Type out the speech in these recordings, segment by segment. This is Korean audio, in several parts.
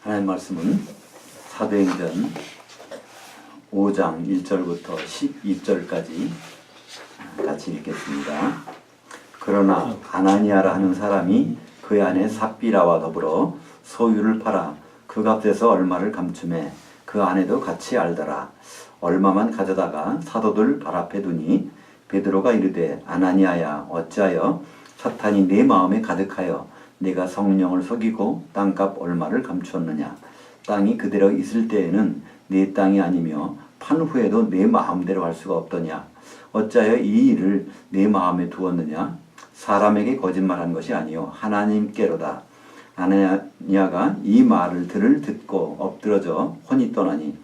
하나님 말씀은 사도행전 5장 1절부터 12절까지 같이 읽겠습니다. 그러나 아나니아라 하는 사람이 그 안에 삽비라와 더불어 소유를 팔아 그 값에서 얼마를 감춤해 그 안에도 같이 알더라. 얼마만 가져다가 사도들 발 앞에 두니 베드로가 이르되 아나니아야 어찌하여 사탄이 내 마음에 가득하여 내가 성령을 속이고 땅값 얼마를 감추었느냐. 땅이 그대로 있을 때에는 내 땅이 아니며 판 후에도 내 마음대로 할 수가 없더냐. 어찌하여 이 일을 내 마음에 두었느냐. 사람에게 거짓말한 것이 아니요 하나님께로다. 아나니아가 이 말을 듣고 엎드러져 혼이 떠나니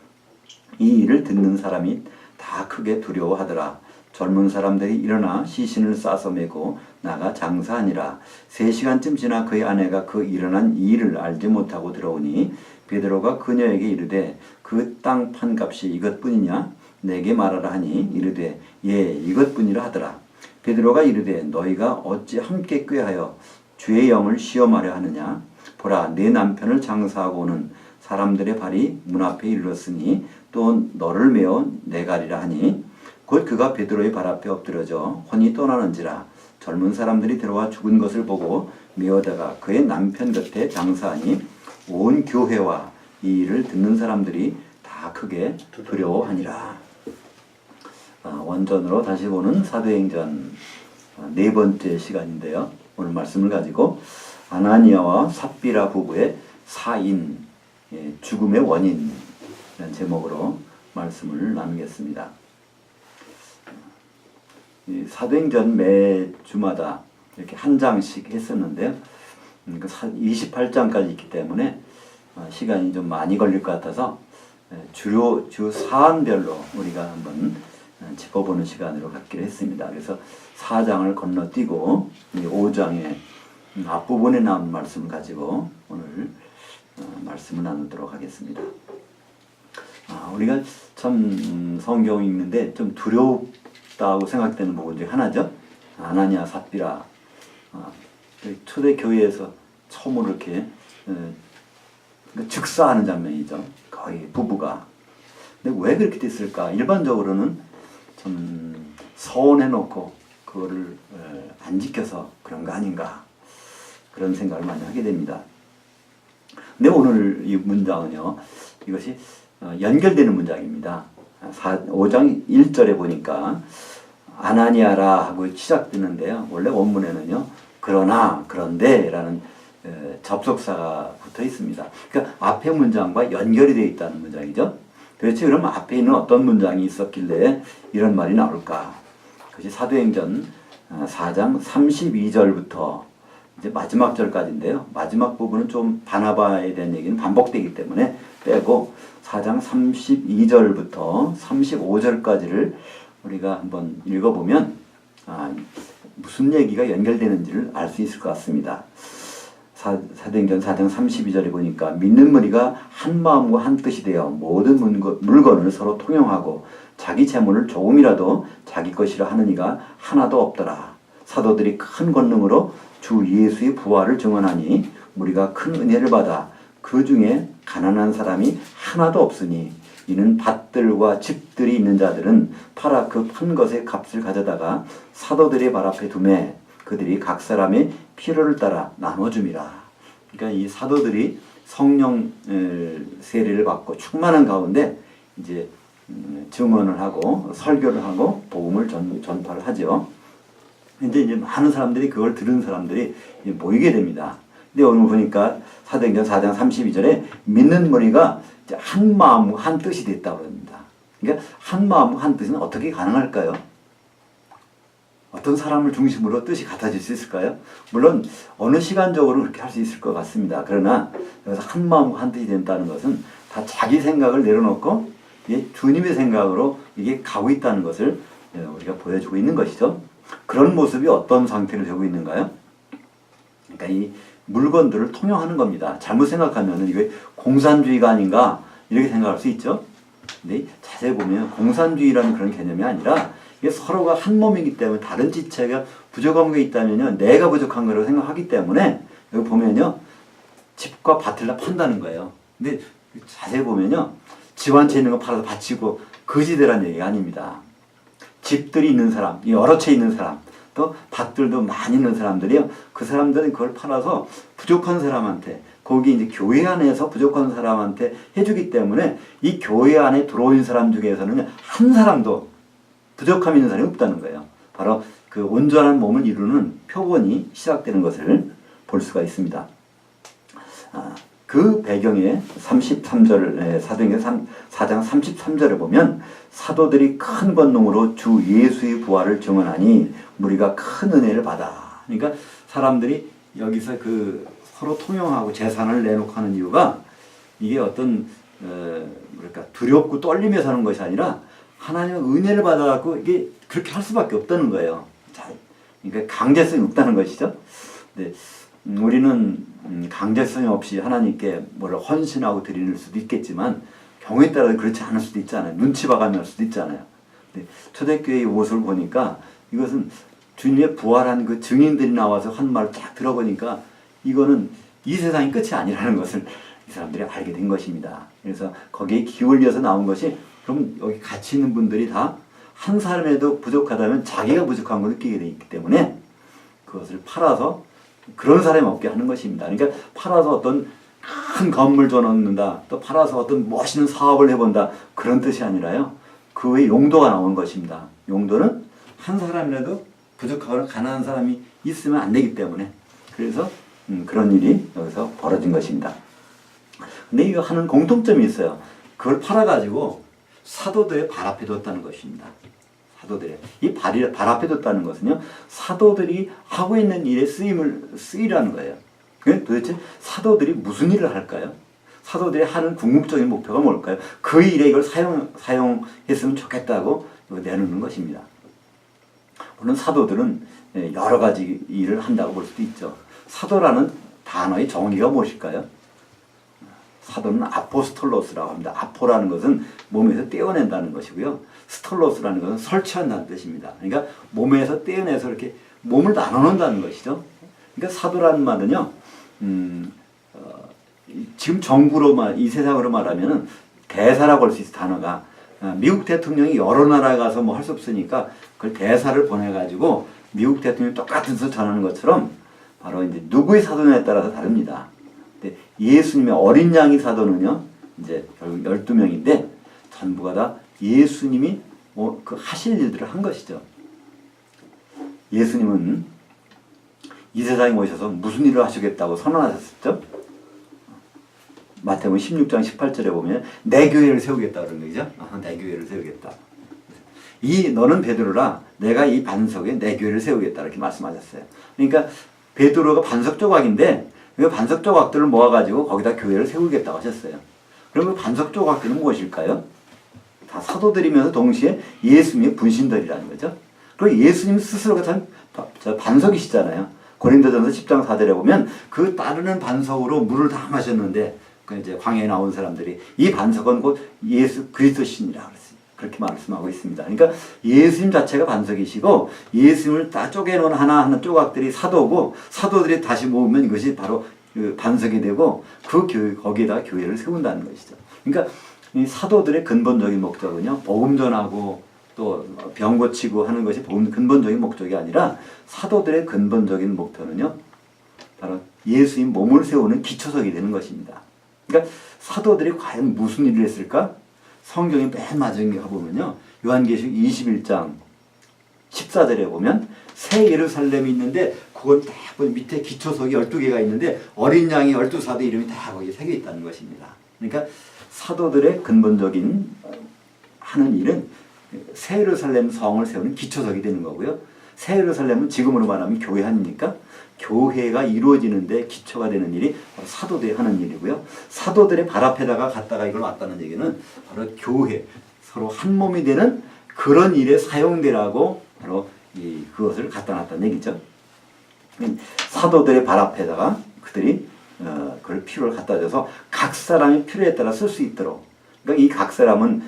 이 일을 듣는 사람이 다 크게 두려워하더라. 젊은 사람들이 일어나 시신을 싸서 메고 나가 장사하니라. 3시간쯤 지나 그의 아내가 그 일어난 이 일을 알지 못하고 들어오니 베드로가 그녀에게 이르되 그 땅 판값이 이것뿐이냐? 내게 말하라 하니 이르되 예 이것뿐이라 하더라. 베드로가 이르되 너희가 어찌 함께 꾀하여 주의 영을 시험하려 하느냐? 보라 내 남편을 장사하고 오는 사람들의 발이 문 앞에 이르렀으니 또 너를 메어 내가리라 하니 곧 그가 베드로의 발 앞에 엎드려져 혼이 떠나는지라. 젊은 사람들이 들어와 죽은 것을 보고 메어다가 그의 남편 곁에 장사하니 온 교회와 이 일을 듣는 사람들이 다 크게 두려워하니라. 원전으로 다시 보는 사도행전 4번째 시간인데요. 오늘 말씀을 가지고 아나니아와 삽비라 부부의 사인, 죽음의 원인이라는 제목으로 말씀을 나누겠습니다. 사도행전 매 주마다 이렇게 한 장씩 했었는데요. 28장까지 있기 때문에 시간이 좀 많이 걸릴 것 같아서 주 사안별로 우리가 한번 짚어보는 시간으로 갖기로 했습니다. 그래서 4장을 건너뛰고 5장의 앞부분에 나온 말씀을 가지고 오늘 말씀을 나누도록 하겠습니다. 우리가 참 성경 읽는데 좀 두렵다고 생각되는 부분 중 하나죠. 아나니아 삽비라 초대교회에서 처음으로 이렇게 즉사하는 장면이죠. 거의 부부가. 근데 왜 그렇게 됐을까? 일반적으로는 좀 서운해놓고 그거를 안 지켜서 그런 거 아닌가 그런 생각을 많이 하게 됩니다. 근데 오늘 이 문장은요, 이것이 연결되는 문장입니다. 5장 1절에 보니까 아나니아라 하고 시작되는데요. 원래 원문에는요, 그러나, 그런데 라는 접속사가 붙어 있습니다. 그러니까 앞에 문장과 연결이 되어 있다는 문장이죠. 도대체 그럼 앞에 있는 어떤 문장이 있었길래 이런 말이 나올까? 그것이 사도행전 4장 32절부터 이제 마지막 절까지인데요. 마지막 부분은 좀 바나바에 대한 얘기는 반복되기 때문에 빼고 4장 32절부터 35절까지를 우리가 한번 읽어보면 무슨 얘기가 연결되는지를 알 수 있을 것 같습니다. 사도행전 4장 32절에 보니까 믿는 무리가 한 마음과 한 뜻이 되어 모든 물건을 서로 통용하고 자기 재물을 조금이라도 자기 것이라 하는 이가 하나도 없더라. 사도들이 큰 권능으로 주 예수의 부활을 증언하니 우리가 큰 은혜를 받아 그 중에 가난한 사람이 하나도 없으니 이는 밭들과 집들이 있는 자들은 팔아 그 판 것의 값을 가져다가 사도들의 발 앞에 두매 그들이 각 사람의 필요를 따라 나눠줌이라. 그러니까 이 사도들이 성령 세례를 받고 충만한 가운데 이제 증언을 하고 설교를 하고 복음을 전파를 하죠. 근데 이제 많은 사람들이 그걸 들은 사람들이 모이게 됩니다. 근데 오늘 보니까 사도행전 4장 32절에 믿는 무리가 한 마음 한 뜻이 됐다고 합니다. 그러니까 한 마음 한 뜻은 어떻게 가능할까요? 어떤 사람을 중심으로 뜻이 같아질 수 있을까요? 물론 어느 시간적으로 그렇게 할 수 있을 것 같습니다. 그러나 여기서 한 마음과 한 뜻이 된다는 것은 다 자기 생각을 내려놓고 주님의 생각으로 이게 가고 있다는 것을 우리가 보여주고 있는 것이죠. 그런 모습이 어떤 상태로 되고 있는가요? 그러니까 이 물건들을 통용하는 겁니다. 잘못 생각하면 이게 공산주의가 아닌가 이렇게 생각할 수 있죠. 근데 자세히 보면 공산주의라는 그런 개념이 아니라 이게 서로가 한 몸이기 때문에 다른 지체가 부족한 게 있다면요, 내가 부족한 거라고 생각하기 때문에 여기 보면요, 집과 밭을 다 판다는 거예요. 근데 자세히 보면요, 집 한 채 있는 거 팔아서 바치고 거지되란 얘기가 아닙니다. 집들이 있는 사람, 여러 채 있는 사람, 또 밭들도 많이 있는 사람들이요, 그 사람들은 그걸 팔아서 부족한 사람한테, 거기 이제 교회 안에서 부족한 사람한테 해주기 때문에 이 교회 안에 들어온 사람 중에서는 한 사람도 부족함 있는 사람이 없다는 거예요. 바로 그 온전한 몸을 이루는 표본이 시작되는 것을 볼 수가 있습니다. 그 배경에 33절, 사도행전 4장 33절에 보면 사도들이 큰 권능으로 주 예수의 부활을 증언하니 무리가 큰 은혜를 받아. 그러니까 사람들이 여기서 그 서로 통용하고 재산을 내놓고 하는 이유가 이게 어떤 뭐랄까 두렵고 떨리면서 하는 것이 아니라 하나님의 은혜를 받아갖고 이게 그렇게 할 수밖에 없다는 거예요. 그러니까 강제성이 없다는 것이죠. 네. 우리는 강제성이 없이 하나님께 뭐를 헌신하고 드릴 수도 있겠지만 경우에 따라 그렇지 않을 수도 있잖아요. 눈치 봐가며 할 수도 있잖아요. 초대교회의 모습을 보니까 이것은 주님의 부활한 그 증인들이 나와서 한 말을 딱 들어보니까 이거는 이 세상이 끝이 아니라는 것을 이 사람들이 알게 된 것입니다. 그래서 거기에 기울여서 나온 것이 그럼 여기 같이 있는 분들이 다 한 사람에도 부족하다면 자기가 부족한 걸 느끼게 되어 있기 때문에 그것을 팔아서 그런 사람이 없게 하는 것입니다. 그러니까 팔아서 어떤 큰 건물 줘놓는다, 또 팔아서 어떤 멋있는 사업을 해본다, 그런 뜻이 아니라요. 그 외에 용도가 나온 것입니다. 용도는 한 사람이라도 부족하거나 가난한 사람이 있으면 안 되기 때문에 그래서 그런 일이 여기서 벌어진 것입니다. 근데 이거 하는 공통점이 있어요. 그걸 팔아가지고 사도들의 발 앞에 뒀다는 것입니다. 사도들의 이 발 앞에 뒀다는 것은요, 사도들이 하고 있는 일에 쓰이라는 거예요. 도대체 사도들이 무슨 일을 할까요? 사도들이 하는 궁극적인 목표가 뭘까요? 그 일에 이걸 사용했으면 좋겠다고 내놓는 것입니다. 물론 사도들은 여러 가지 일을 한다고 볼 수도 있죠. 사도라는 단어의 정의가 무엇일까요? 사도는 아포스톨로스라고 합니다. 아포라는 것은 몸에서 떼어낸다는 것이고요. 스톨로스라는 것은 설치한다는 뜻입니다. 그러니까 몸에서 떼어내서 이렇게 몸을 나눠놓는다는 것이죠. 그러니까 사도라는 말은요, 지금 이 세상으로 말하면은 대사라고 할 수 있어, 단어가. 미국 대통령이 여러 나라에 가서 뭐 할 수 없으니까 그걸 대사를 보내가지고 미국 대통령이 똑같은 뜻을 전하는 것처럼 바로 이제 누구의 사도냐에 따라서 다릅니다. 예수님의 어린 양의 사도는요, 이제 결국 12명인데 전부가 다 예수님이 그 하실 일들을 한 것이죠. 예수님은 이 세상에 오셔서 무슨 일을 하시겠다고 선언하셨죠? 마태복음 16장 18절에 보면 내 교회를 세우겠다 그런 거죠. 내 교회를 세우겠다. 너는 베드로라, 내가 이 반석에 내 교회를 세우겠다 이렇게 말씀하셨어요. 그러니까 베드로가 반석 조각인데 그 반석 조각들을 모아가지고 거기다 교회를 세우겠다고 하셨어요. 그럼 그 반석 조각들은 무엇일까요? 다 사도들이면서 동시에 예수님의 분신들이라는 거죠. 그리고 예수님 스스로가 참 반석이시잖아요. 고린도전서 10장 4절에 보면 그 따르는 반석으로 물을 다 마셨는데 그 이제 광야에 나온 사람들이 이 반석은 곧 예수 그리스도시니라 그렇게 말씀하고 있습니다. 그러니까 예수님 자체가 반석이시고 예수님을 다 쪼개놓은 하나하나 조각들이 사도고 사도들이 다시 모으면 이것이 바로 그 반석이 되고 거기에다 교회를 세운다는 것이죠. 그러니까 이 사도들의 근본적인 목적은요, 복음 전하고 또 병 고치고 하는 것이 근본적인 목적이 아니라 사도들의 근본적인 목표는요, 바로 예수님 몸을 세우는 기초석이 되는 것입니다. 그러니까 사도들이 과연 무슨 일을 했을까? 성경의 맨 마지막에 가보면요, 요한계시록 21장 14절에 보면 새 예루살렘이 있는데 그건 딱 밑에 기초석이 12개가 있는데 어린 양의 12사도 이름이 다 거기에 새겨 있다는 것입니다. 그러니까 사도들의 근본적인 하는 일은 새 예루살렘 성을 세우는 기초석이 되는 거고요. 새 예루살렘은 지금으로 말하면 교회 아닙니까? 교회가 이루어지는데 기초가 되는 일이 바로 사도들이 하는 일이고요. 사도들의 발 앞에다가 갖다가 이걸 놨다는 얘기는 바로 교회, 서로 한 몸이 되는 그런 일에 사용되라고 바로 그것을 갖다 놨다는 얘기죠. 사도들의 발 앞에다가 그들이 그걸 필요를 갖다 줘서 각 사람의 필요에 따라 쓸 수 있도록, 그러니까 이 각 사람은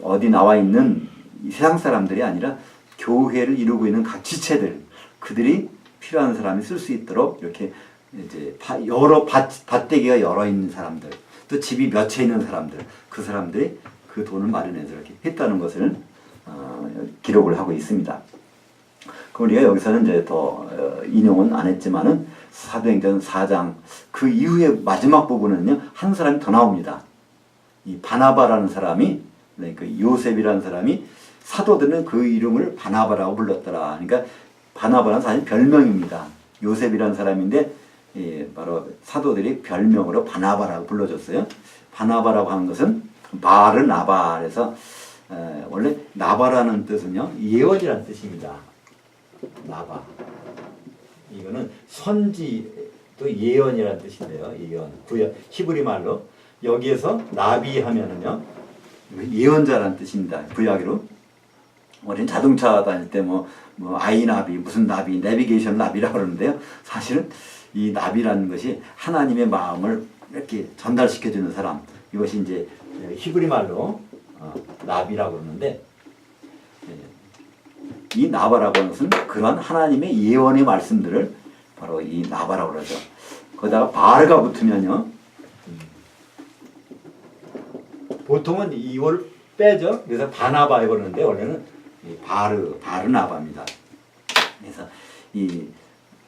어디 나와 있는 이 세상 사람들이 아니라 교회를 이루고 있는 각 지체들, 그들이 필요한 사람이 쓸 수 있도록 이렇게 이제 밭대기가 여러 있는 사람들, 또 집이 몇 채 있는 사람들, 그 사람들이 그 돈을 마련해서 이렇게 했다는 것을 기록을 하고 있습니다. 그 우리가 여기서는 이제 더 인용은 안 했지만은 사도행전 4장 그 이후에 마지막 부분은요, 한 사람이 더 나옵니다. 이 바나바라는 사람이, 그러니까 요셉이라는 사람이 사도들은 그 이름을 바나바라고 불렀더라. 그러니까 바나바는 사실 별명입니다. 요셉이라는 사람인데 바로 사도들이 별명으로 바나바라고 불러줬어요. 바나바라고 하는 것은 바르나바, 그래서 원래 나바라는 뜻은요, 예언이라는 뜻입니다. 나바. 이거는 선지 또 예언이라는 뜻인데요. 예언. 히브리 말로 여기에서 나비 하면은요, 예언자라는 뜻입니다. 구약으로. 우리는 자동차 다닐 때 뭐 아이나비, 무슨 나비, 내비게이션 나비라고 그러는데요. 사실은 이 나비라는 것이 하나님의 마음을 이렇게 전달시켜주는 사람. 이것이 이제 히브리 말로 나비라고 그러는데, 이 나바라고 하는 것은 그러한 하나님의 예언의 말씀들을 바로 이 나바라고 그러죠. 거기다가 바르가 붙으면요, 보통은 이걸 빼죠. 그래서 바나바 그러는데 원래는 바르나바입니다. 그래서 이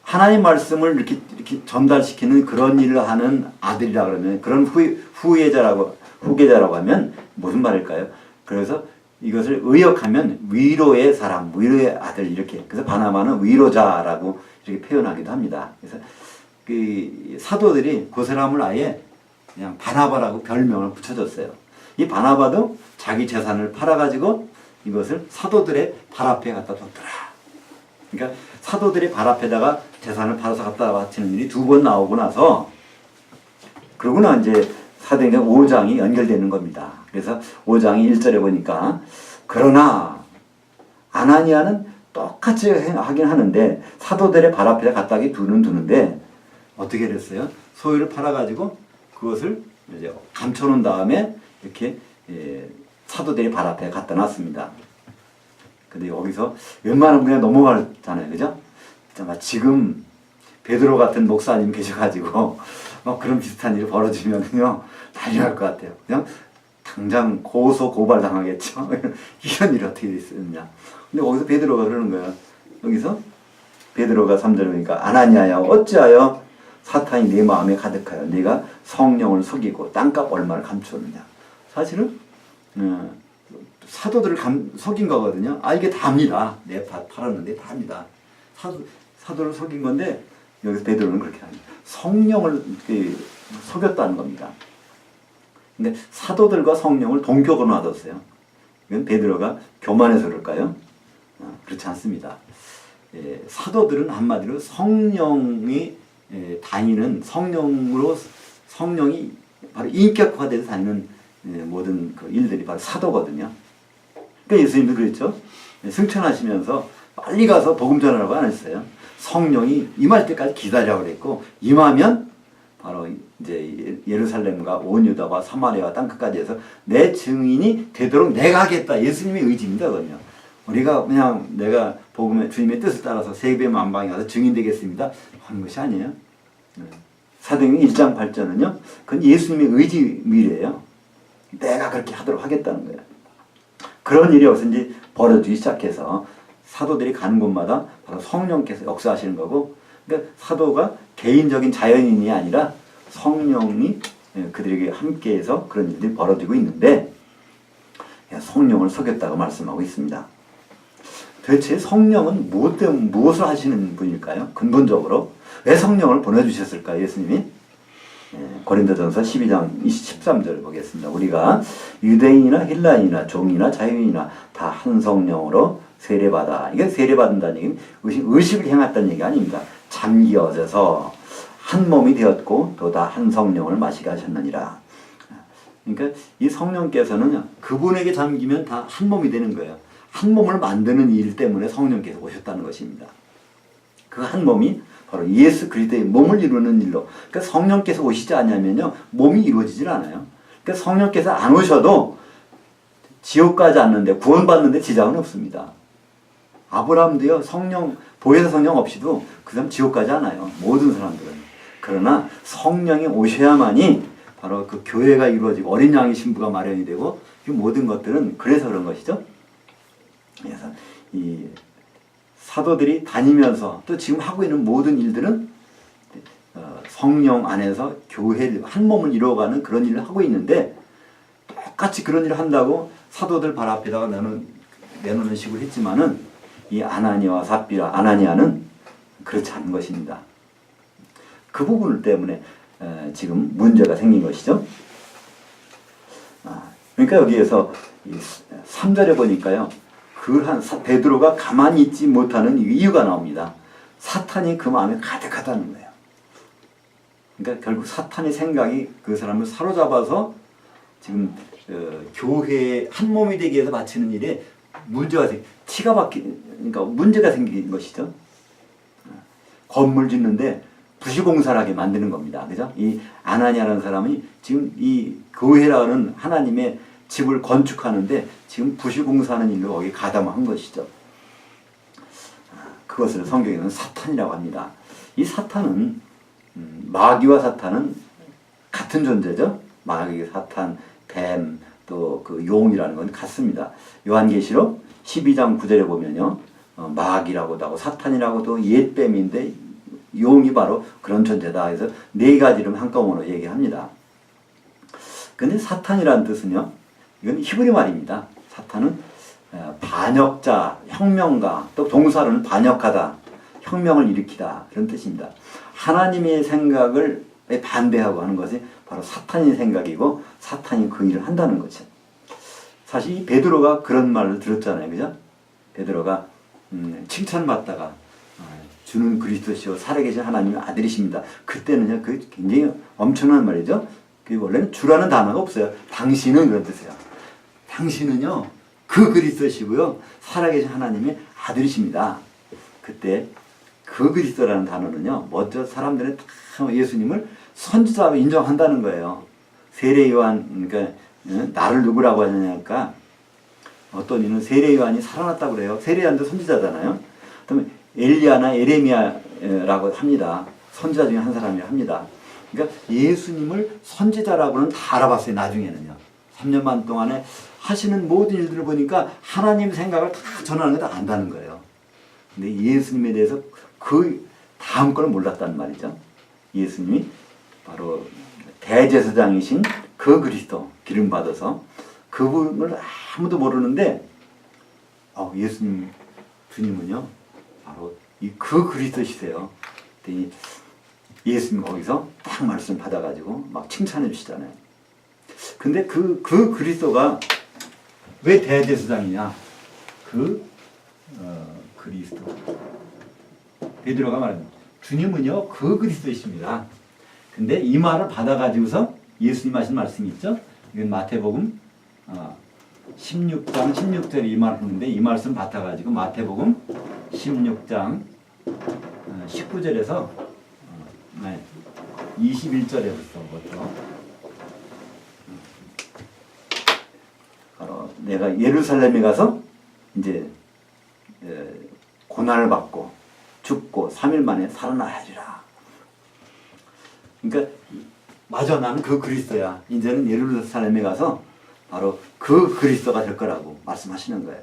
하나님 말씀을 이렇게 전달시키는 그런 일을 하는 아들이라 그러면, 그런 후계자라고 하면 무슨 말일까요? 그래서 이것을 의역하면 위로의 사람, 위로의 아들, 이렇게. 그래서 바나바는 위로자라고 이렇게 표현하기도 합니다. 그래서 그 사도들이 그 사람을 아예 그냥 바나바라고 별명을 붙여줬어요. 이 바나바도 자기 재산을 팔아가지고 이것을 사도들의 발 앞에 갖다 뒀더라. 그러니까 사도들의 발 앞에다가 재산을 팔아서 갖다 바치는 일이 2번 나오고 나서, 그러고나 이제 사도행전 5장이 연결되는 겁니다. 그래서 5장이 1절에 보니까, 그러나 아나니아는 똑같이 하긴 하는데 사도들의 발 앞에 갖다 두는데 어떻게 됐어요? 소유를 팔아가지고 그것을 이제 감춰놓은 다음에 이렇게 사도들이 발 앞에 갖다 놨습니다. 근데 여기서 웬만하면 그냥 넘어가잖아요. 그죠? 지금 베드로 같은 목사님 계셔가지고 그런 비슷한 일이 벌어지면요, 난리 날 것 같아요. 그냥 당장 고소 고발 당하겠죠. 이런 일이 어떻게 있었냐. 근데 거기서 베드로가 그러는 거예요. 여기서 베드로가 3절에 보니까, 아나니아야 어찌하여 사탄이 내 마음에 가득하여 네가 성령을 속이고 땅값 얼마를 감추었느냐. 사실은 사도들을 속인 거거든요. 이게 다입니다. 내 팔았는데 다입니다. 사도를 속인 건데, 여기서 베드로는 그렇게 합니다. 성령을 속였다는 겁니다. 근데 사도들과 성령을 동격으로 놔뒀어요. 이건 베드로가 교만해서 그럴까요? 그렇지 않습니다. 사도들은 한마디로 성령이 다니는, 성령이 바로 인격화돼서 다니는 모든 그 일들이 바로 사도거든요. 그러니까 예수님도 그랬죠. 승천하시면서 빨리 가서 복음 전하라고 안 했어요. 성령이 임할 때까지 기다리라고 그랬고, 임하면 바로 이제 예루살렘과 온 유다와 사마리아와 땅끝까지 해서 내 증인이 되도록 내가 하겠다. 예수님의 의지입니다. 그건요. 우리가 그냥 내가 복음의 주님의 뜻을 따라서 세계 만방에 가서 증인 되겠습니다 하는 것이 아니에요. 사도행전 1장 8절은요, 그건 예수님의 의지밀이에요. 내가 그렇게 하도록 하겠다는 거예요. 그런 일이 여기서 이제 벌어지기 시작해서 사도들이 가는 곳마다 바로 성령께서 역사하시는 거고, 그러니까 사도가 개인적인 자연인이 아니라 성령이 그들에게 함께해서 그런 일들이 벌어지고 있는데, 성령을 속였다고 말씀하고 있습니다. 도대체 성령은 무엇을 하시는 분일까요? 근본적으로 왜 성령을 보내주셨을까요? 예수님이? 고린도전서 12장 13절 보겠습니다. 우리가 유대인이나 헬라인이나 종이나 자유인이나 다 한 성령으로 세례받아. 이게 세례받는다는 얘기는 의식을 행했다는 얘기 아닙니다. 잠기어져서 한 몸이 되었고 또 다 한 성령을 마시게 하셨느니라. 그러니까 이 성령께서는 그분에게 잠기면 다 한 몸이 되는 거예요. 한 몸을 만드는 일 때문에 성령께서 오셨다는 것입니다. 그 한 몸이 바로 예수 그리스도의 몸을 이루는 일로. 그러니까 성령께서 오시지 않냐면요, 몸이 이루어지질 않아요. 그러니까 성령께서 안 오셔도 지옥 가지 않는데, 구원받는데 지장은 없습니다. 아브라함도요, 보혜사 성령 없이도 그 사람 지옥 가지 않아요. 모든 사람들은. 그러나 성령이 오셔야만이 바로 그 교회가 이루어지고 어린 양의 신부가 마련이 되고 이 모든 것들은 그래서 그런 것이죠. 그래서 이 사도들이 다니면서 또 지금 하고 있는 모든 일들은 성령 안에서 교회를 한 몸을 이루어가는 그런 일을 하고 있는데 똑같이 그런 일을 한다고 사도들 발 앞에다가 내놓는 식으로 했지만은 이 아나니아와 삽비라 아나니아는 그렇지 않은 것입니다. 그 부분 때문에 지금 문제가 생긴 것이죠. 그러니까 여기에서 3절에 보니까요. 그한 베드로가 가만히 있지 못하는 이유가 나옵니다. 사탄이 그 마음에 가득하다는 거예요. 그러니까 결국 사탄의 생각이 그 사람을 사로잡아서 지금 교회의 한 몸이 되기 위해서 바치는 일에 그러니까 문제가 생긴 것이죠. 건물 짓는데 부실공사를 하게 만드는 겁니다. 그죠? 이 아나니아라는 사람이 지금 이 교회라는 하나님의 집을 건축하는데 지금 부실공사하는 일로 거기 가담한 것이죠. 그것을 성경에는 사탄이라고 합니다. 이 사탄은 마귀와 사탄은 같은 존재죠. 마귀, 사탄, 뱀, 또 그 용이라는 건 같습니다. 요한계시록 12장 9절에 보면요. 마귀라고도 하고 사탄이라고도 옛뱀인데 용이 바로 그런 존재다. 그래서 네 가지 이름 한꺼번으로 얘기합니다. 근데 사탄이라는 뜻은요. 이건 히브리 말입니다. 사탄은 반역자, 혁명가, 또 동사로는 반역하다, 혁명을 일으키다 그런 뜻입니다. 하나님의 생각을 반대하고 하는 것이 바로 사탄의 생각이고 사탄이 그 일을 한다는 거죠. 사실 베드로가 그런 말을 들었잖아요. 그죠? 베드로가 칭찬받다가 주는 그리스도시요 살아계신 하나님의 아들이십니다. 그때는요. 그 굉장히 엄청난 말이죠. 그 원래는 주라는 단어가 없어요. 당신은 그런 뜻이에요. 당신은요. 그 그리스도시고요. 살아계신 하나님의 아들이십니다. 그때 그 그리스도라는 단어는요. 먼저 사람들은 다 예수님을 선지자로 인정한다는 거예요. 세례 요한 그러니까 나를 누구라고 하냐니까 어떤 이는 세례 요한이 살아났다고 그래요. 세례 요한도 선지자잖아요. 그러면 엘리야나 에레미야라고 합니다. 선지자 중에 한 사람이라고 합니다. 그러니까 예수님을 선지자라고는 다 알아봤어요. 나중에는요. 3년 반 동안에 하시는 모든 일들을 보니까 하나님 생각을 다 전하는 걸 다 안다는 거예요. 근데 예수님에 대해서 그 다음 걸 몰랐단 말이죠. 예수님이 바로 대제사장이신 그 그리스도 기름 받아서 그분을 아무도 모르는데 예수님 주님은요 바로 이 그 그리스도시세요. 예수님 거기서 딱 말씀 받아가지고 막 칭찬해 주시잖아요. 근데 그 그리스도가 왜 대제사장이냐? 그리스도. 베드로가 말합니다. 주님은요 그 그리스도이십니다. 근데 이 말을 받아가지고서 예수님 하신 말씀이 있죠. 이건 마태복음 16장 16절에 이 말을 하는데 이 말씀 받아가지고 마태복음 16장 19절에서 21절에부터 바로 내가 예루살렘에 가서 이제 고난을 받고 죽고 3일 만에 살아나야리라. 그러니까 맞아 나는 그 그리스도야. 이제는 예루살렘에 가서 바로 그 그리스도가 될 거라고 말씀하시는 거예요.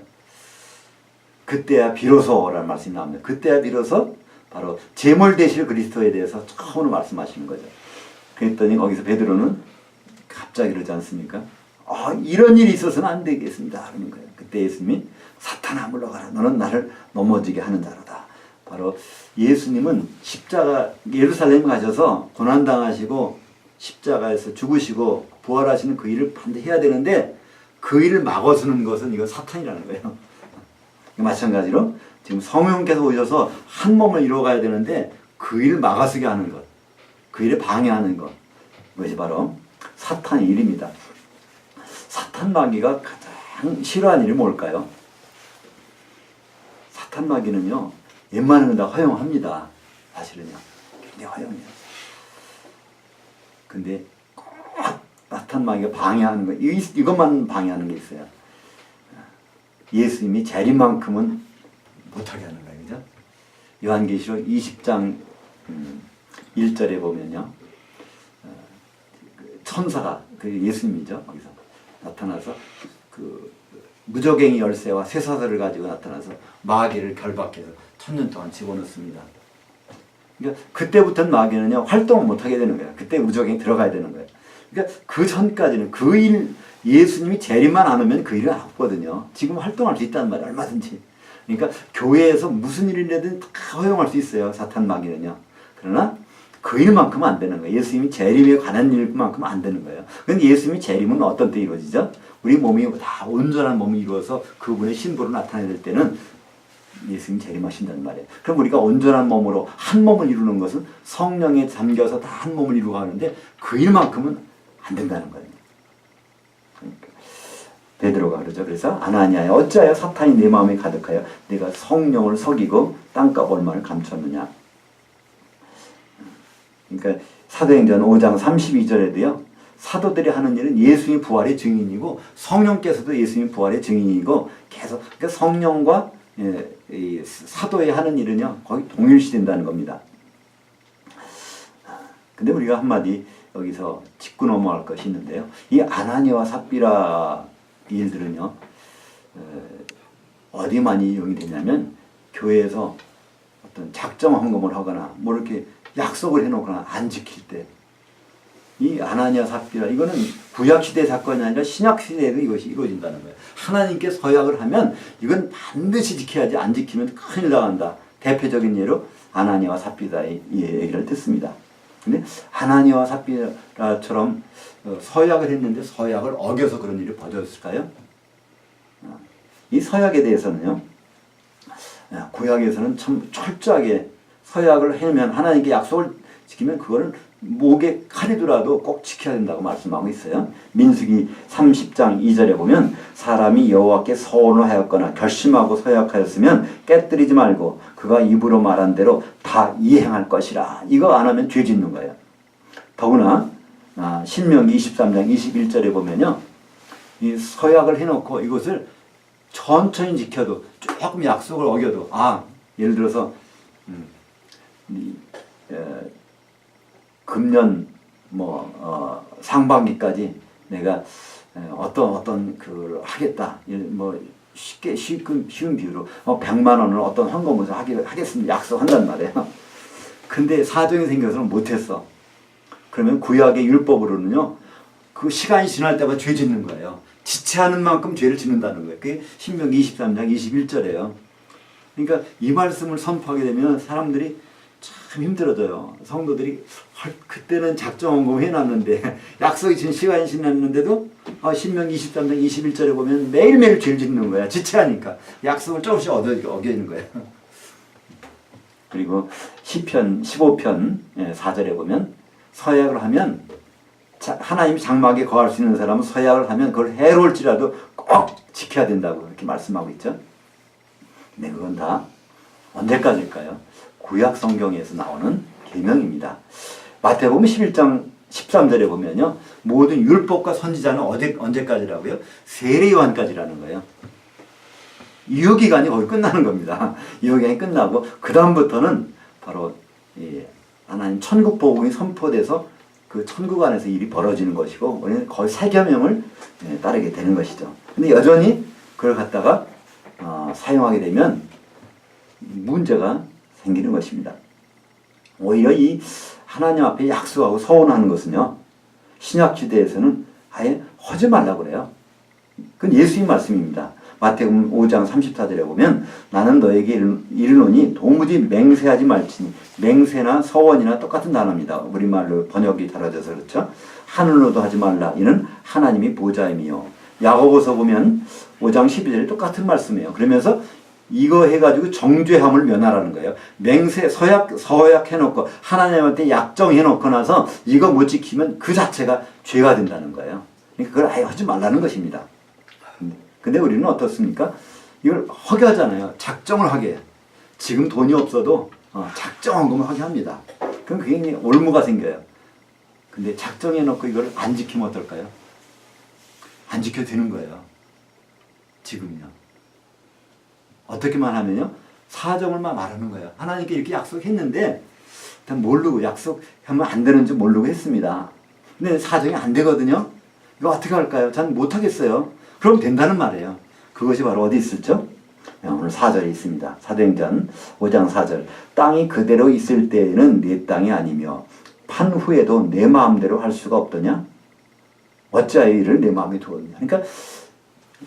그때야 비로소라는 말씀이 나옵니다. 그때야 비로소 바로 제물 되실 그리스도에 대해서 처음으로 말씀하시는 거죠. 그랬더니 거기서 베드로는 갑자기 그러지 않습니까? 이런 일이 있어서는 안 되겠습니다. 그러는 거예요. 그때 예수님이 사탄아 물러가라. 너는 나를 넘어지게 하는 자로다. 바로 예수님은 십자가 예루살렘 가셔서 고난당하시고 십자가에서 죽으시고 부활하시는 그 일을 반드시 해야 되는데 그 일을 막아서는 것은 이거 사탄이라는 거예요. 마찬가지로 지금 성령께서 오셔서 한 몸을 이루어가야 되는데 그 일을 막아서게 하는 것, 그 일을 방해하는 것, 그것이 바로 사탄의 일입니다. 사탄 마귀가 가장 싫어하는 일이 뭘까요? 사탄 마귀는요 웬만하면 다 허용합니다. 사실은요 굉장히 허용해요. 근데 꼭 사탄 마귀가 방해하는 거, 이것만 방해하는 게 있어요. 예수님이 재림만큼은 못하게 하는 거예요. 그죠? 요한계시록 20장 1절에 보면요. 천사가 그 예수님이죠. 거기서 나타나서 그 무적행이 열쇠와 쇠사슬을 가지고 나타나서 마귀를 결박해서 1000년 동안 집어넣습니다. 그러니까 그때부터는 마귀는요 활동을 못하게 되는 거예요. 그때 무적행이 들어가야 되는 거예요. 그러니까 그 전까지는 그 일 예수님이 재림만 안 오면 그 일은 없거든요. 지금 활동할 수 있다는 말이에요. 얼마든지. 그러니까 교회에서 무슨 일이든 다 허용할 수 있어요. 사탄 마귀는요. 그러나 그 일만큼은 안 되는 거예요. 예수님이 재림에 관한 일만큼은 안 되는 거예요. 그런데 예수님이 재림은 어떤 때 이루어지죠? 우리 몸이 다 온전한 몸이 이루어서 그분의 신부로 나타나야 될 때는 예수님이 재림하신다는 말이에요. 그럼 우리가 온전한 몸으로 한 몸을 이루는 것은 성령에 잠겨서 다 한 몸을 이루고 하는데 그 일만큼은 안 된다는 거예요. 그러니까 베드로가 그러죠. 그래서 아나니아야 어찌하여 사탄이 내 마음에 가득하여 내가 성령을 속이고 땅값 얼마를 감췄느냐. 그러니까 사도행전 5장 32절에도요. 사도들이 하는 일은 예수님 부활의 증인이고 성령께서도 예수님 부활의 증인이고 계속 그러니까 성령과 이 사도의 하는 일은요 거의 동일시된다는 겁니다. 근데 우리가 한마디 여기서 짚고 넘어갈 것이 있는데요. 이 아나니아와 삽비라 일들은요 어디 많이 이용이 되냐면 교회에서 어떤 작정 헌금을 하거나 뭐 이렇게 약속을 해놓거나 안 지킬 때 이 아나니아 삽비라 이거는 구약시대 사건이 아니라 신약시대에도 이것이 이루어진다는 거예요. 하나님께 서약을 하면 이건 반드시 지켜야지 안 지키면 큰일 나간다. 대표적인 예로 아나니아와 삽비라의 얘기를 듣습니다. 근데 아나니아와 삽비라처럼 서약을 했는데 서약을 어겨서 그런 일이 벌어졌을까요? 이 서약에 대해서는요. 구약에서는 참 철저하게 서약을 하면 하나님께 약속을 지키면 그거는 목에 칼이더라도 꼭 지켜야 된다고 말씀하고 있어요. 민수기 30장 2절에 보면 사람이 여호와께 서원을 하였거나 결심하고 서약하였으면 깨뜨리지 말고 그가 입으로 말한 대로 다 이행할 것이라. 이거 안 하면 죄 짓는 거예요. 더구나 신명기 23장 21절에 보면요. 이 서약을 해놓고 이것을 천천히 지켜도 조금 약속을 어겨도 예를 들어서 금년 상반기까지 내가 어떤 그 하겠다. 뭐 쉬운 비유로 100만 원을 어떤 헌금을 하겠습니다. 약속한단 말이에요. 근데 사정이 생겨서는 못했어. 그러면 구약의 율법으로는요. 그 시간이 지날 때마다 죄 짓는 거예요. 지체하는 만큼 죄를 짓는다는 거예요. 그게 신명기 23장 21절이에요. 그러니까 이 말씀을 선포하게 되면 사람들이 참 힘들어져요. 성도들이 그때는 작정헌금 해놨는데 약속이 지금 시간이 지났는데도 신명기 23장 21절에 보면 매일매일 죄를 짓는 거야. 지체하니까 약속을 조금씩 어기는 거예요. 그리고 시편 15편 4절에 보면 서약을 하면 하나님 장막에 거할 수 있는 사람은 서약을 하면 그걸 해로울지라도 꼭 지켜야 된다고 이렇게 말씀하고 있죠. 근데 그건 다 언제까지일까요? 구약 성경에서 나오는 계명입니다. 마태복음 11장 13절에 보면요. 모든 율법과 선지자는 언제까지라고요? 세례요한까지라는 거예요. 유효기간이 거의 끝나는 겁니다. 유효기간이 끝나고 그 다음부터는 바로 하나님 천국 복음이 선포돼서 그 천국 안에서 일이 벌어지는 것이고 우리는 거의 새 계명을 따르게 되는 것이죠. 근데 여전히 그걸 갖다가 사용하게 되면 문제가 생기는 것입니다. 오히려 이 하나님 앞에 약속하고 서원하는 것은요. 신약시대에서는 아예 하지 말라고 그래요. 그건 예수님 말씀입니다. 마태복음 5장 34절에 보면 나는 너에게 이르노니 도무지 맹세하지 말지니 맹세나 서원이나 똑같은 단어입니다. 우리말로 번역이 달라져서 그렇죠. 하늘로도 하지 말라. 이는 하나님이 보좌임이요. 야고보서 보면 5장 12절에 똑같은 말씀이에요. 그러면서 이거 해가지고 정죄함을 면하라는 거예요. 맹세, 서약해놓고 하나님한테 약정해놓고 나서 이거 못 지키면 그 자체가 죄가 된다는 거예요. 그러니까 그걸 아예 하지 말라는 것입니다. 근데 우리는 어떻습니까? 이걸 하게 하잖아요. 작정을 하게. 지금 돈이 없어도 작정헌금을 하게 합니다. 그럼 그게 올무가 생겨요. 근데 작정해놓고 이걸 안 지키면 어떨까요? 안 지켜도 되는 거예요. 지금요. 어떻게만 하면요. 사정을만 말하는 거예요. 하나님께 이렇게 약속했는데 모르고 약속하면 안 되는지 모르고 했습니다. 근데 사정이 안 되거든요. 이거 어떻게 할까요? 전 못하겠어요. 그럼 된다는 말이에요. 그것이 바로 어디 있었죠? 오늘 4절에 있습니다. 사도행전 5장 4절. 땅이 그대로 있을 때에는 내 땅이 아니며 판 후에도 내 마음대로 할 수가 없더냐? 어찌하여 이를 내 마음에 두었느냐? 그러니까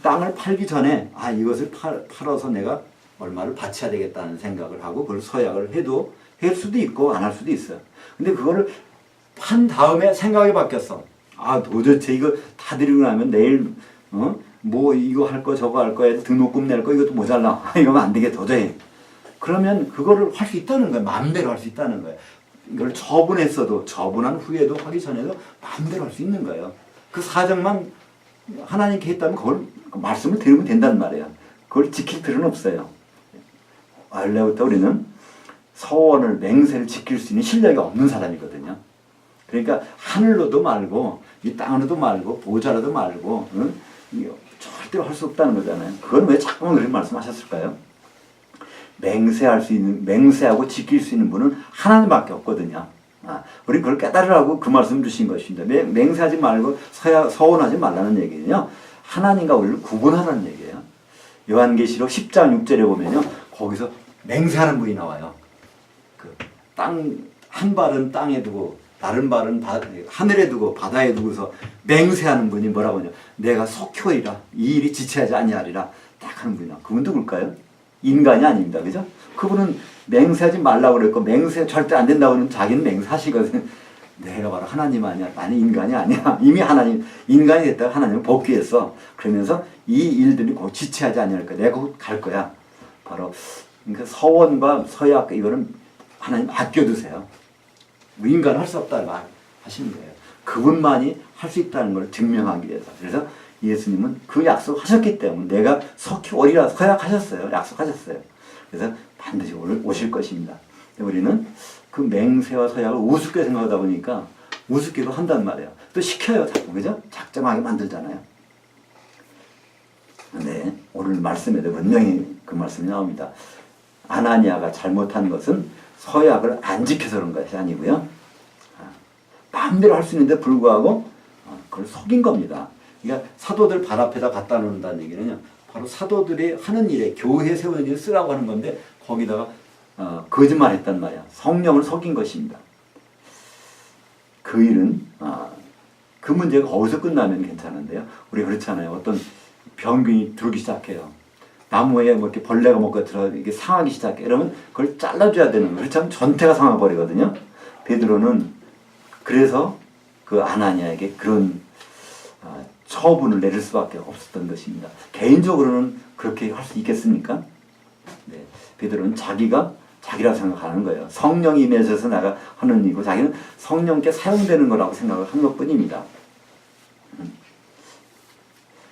땅을 팔기 전에 이것을 팔아서 내가 얼마를 바쳐야 되겠다는 생각을 하고 그걸 서약을 해도 할 수도 있고 안 할 수도 있어요. 근데 그거를 판 다음에 생각이 바뀌었어. 도대체 이거 다 드리고 나면 내일 뭐 이거 할 거 저거 할 거에 등록금 낼 거 이것도 모자라. 이거면 안 되게 도저히. 그러면 그거를 할 수 있다는 거예요. 마음대로 할 수 있다는 거예요. 이걸 처분했어도 처분한 후에도 하기 전에도 마음대로 할 수 있는 거예요. 그 사정만 하나님께 했다면 그걸 말씀을 들으면 된다는 말이에요. 그걸 지킬 필요는 없어요. 원래부터 우리는 서원을 맹세를 지킬 수 있는 실력이 없는 사람이거든요. 그러니까 하늘로도 말고 이 땅으로도 말고 보좌로도 말고 절대로 할 수 없다는 거잖아요. 그건 왜 자꾸만 그렇게 말씀하셨을까요? 맹세할 수 있는, 맹세하고 지킬 수 있는 분은 하나님밖에 없거든요. 우리 그걸 깨달으라고 그 말씀 주신 것입니다. 맹세하지 말고 서원하지 말라는 얘기는요. 하나님과 우리를 구분하라는 얘기예요. 요한계시록 10장 6절에 보면요. 거기서 맹세하는 분이 나와요. 한 발은 땅에 두고 다른 발은 하늘에 두고 바다에 두고서 맹세하는 분이 뭐라고 하냐. 내가 속효이라 이 일이 지체하지 아니하리라 딱 하는 분이 나와요. 그분 누굴까요? 인간이 아닙니다. 그죠? 그분은 맹세하지 말라고 그랬고 맹세 절대 안 된다고 하면 자기는 맹세하시거든요. 내가 바로 하나님 아니야. 나는 인간이 아니야. 이미 하나님 인간이 됐다가 하나님을 복귀했어. 그러면서 이 일들이 곧 지체하지 아니할 거야. 내가 곧 갈 거야. 바로 그러니까 서원과 서약 이거는 하나님 아껴두세요. 인간은 할 수 없다고 하시는 거예요. 그분만이 할 수 있다는 걸 증명하기 위해서. 그래서 예수님은 그 약속하셨기 때문에 내가 속히 오리라 서약하셨어요. 약속하셨어요. 그래서 반드시 오실 것입니다. 우리는 그 맹세와 서약을 우습게 생각하다 보니까 우습게도 한단 말이에요. 또 시켜요. 자꾸. 그죠? 작정하게 만들잖아요. 네. 오늘 말씀에도 분명히 그 말씀이 나옵니다. 아나니아가 잘못한 것은 서약을 안 지켜서 그런 것이 아니고요. 마음대로 할 수 있는데 불구하고 그걸 속인 겁니다. 그러니까 사도들 발 앞에다 갖다 놓는다는 얘기는요. 바로 사도들이 하는 일에 교회 세우는 일을 쓰라고 하는 건데 거기다가 거짓말했단 말이야. 성령을 속인 것입니다. 그 일은 그 문제가 거기서 끝나면 괜찮은데요. 우리 그렇잖아요. 어떤 병균이 들기 시작해요. 나무에 뭐 이렇게 벌레가 먹고 들어 이게 상하기 시작해. 이러면 그걸 잘라줘야 되는 거예요. 그렇지 않으면 전체가 상하 버리거든요. 베드로는 그래서 그 아나니아에게 그런 처분을 내릴 수밖에 없었던 것입니다. 개인적으로는 그렇게 할 수 있겠습니까? 네. 베드로는 자기라 생각하는 거예요. 성령이 임해져서 내가 하는 일이고 자기는 성령께 사용되는 거라고 생각을 한 것뿐입니다.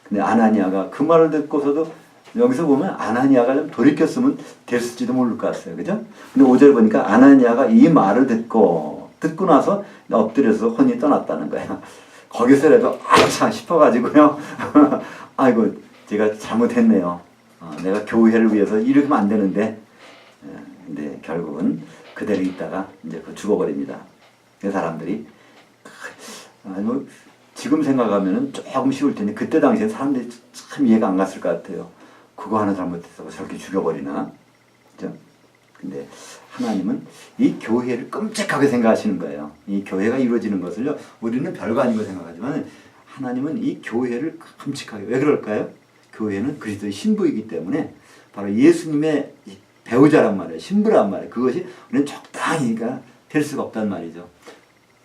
근데 아나니아가 그 말을 듣고서도 여기서 보면 아나니아가 좀 돌이켰으면 됐을지도 모를 것 같아요. 그죠? 근데 5절 보니까 아나니아가 이 말을 듣고 나서 엎드려서 혼이 떠났다는 거예요. 거기서라도 참 싶어가지고요. 아이고 제가 잘못했네요. 내가 교회를 위해서 이러면 안 되는데 근데 결국은 그대로 있다가 이제 죽어버립니다. 그 사람들이 뭐 지금 생각하면은 조금 쉬울 텐데 그때 당시에 사람들이 참 이해가 안 갔을 것 같아요. 그거 하나 잘못했다고 저렇게 죽여버리나? 그죠? 근데 하나님은 이 교회를 끔찍하게 생각하시는 거예요. 이 교회가 이루어지는 것을요, 우리는 별거 아닌 거 생각하지만 하나님은 이 교회를 끔찍하게, 왜 그럴까요? 교회는 그리스도의 신부이기 때문에 바로 예수님의 배우자란 말이에요. 신부란 말이에요. 그것이 우리는 적당히 될 수가 없단 말이죠.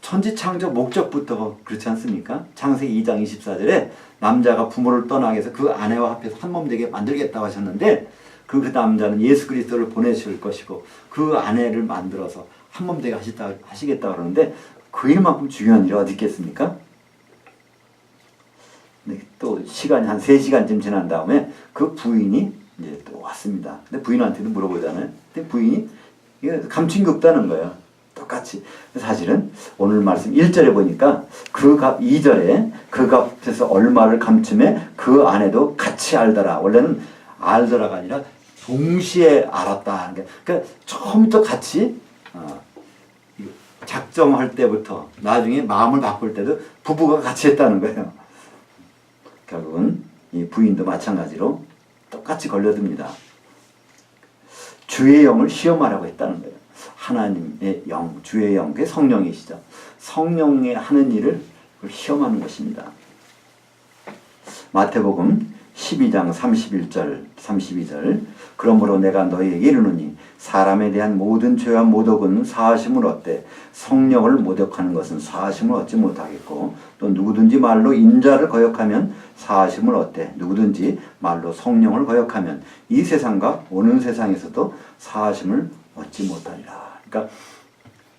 천지창조 목적부터 그렇지 않습니까? 창세기 2장 24절에 남자가 부모를 떠나게 해서 그 아내와 합해서 한 몸 되게 만들겠다고 하셨는데 그 남자는 예수 그리스도를 보내실 것이고 그 아내를 만들어서 한 몸 되게 하시겠다고 그러는데 그 일만큼 중요한 일이 어디 있겠습니까? 또 시간이 한 3시간쯤 지난 다음에 그 부인이 이제 또 왔습니다. 근데 부인한테도 물어보잖아요. 근데 부인이 감춘 게 없다는 거예요. 똑같이. 사실은 오늘 말씀 1절에 보니까 그 값 2절에 그 값에서 얼마를 감춤에 그 아내도 같이 알더라. 원래는 알더라가 아니라 동시에 알았다. 그러니까 처음부터 같이 작정할 때부터 나중에 마음을 바꿀 때도 부부가 같이 했다는 거예요. 결국은 이 부인도 마찬가지로 똑같이 걸려듭니다. 주의 영을 시험하라고 했다는 거예요. 하나님의 영, 주의 영, 그게 성령이시죠. 성령의 하는 일을 시험하는 것입니다. 마태복음 12장 31절, 32절. 그러므로 내가 너희에게 이르노니 사람에 대한 모든 죄와 모독은 사하심을 얻되 성령을 모독하는 것은 사하심을 얻지 못하겠고, 또 누구든지 말로 인자를 거역하면 사하심을 얻되 누구든지 말로 성령을 거역하면 이 세상과 오는 세상에서도 사하심을 얻지 못하리라. 그러니까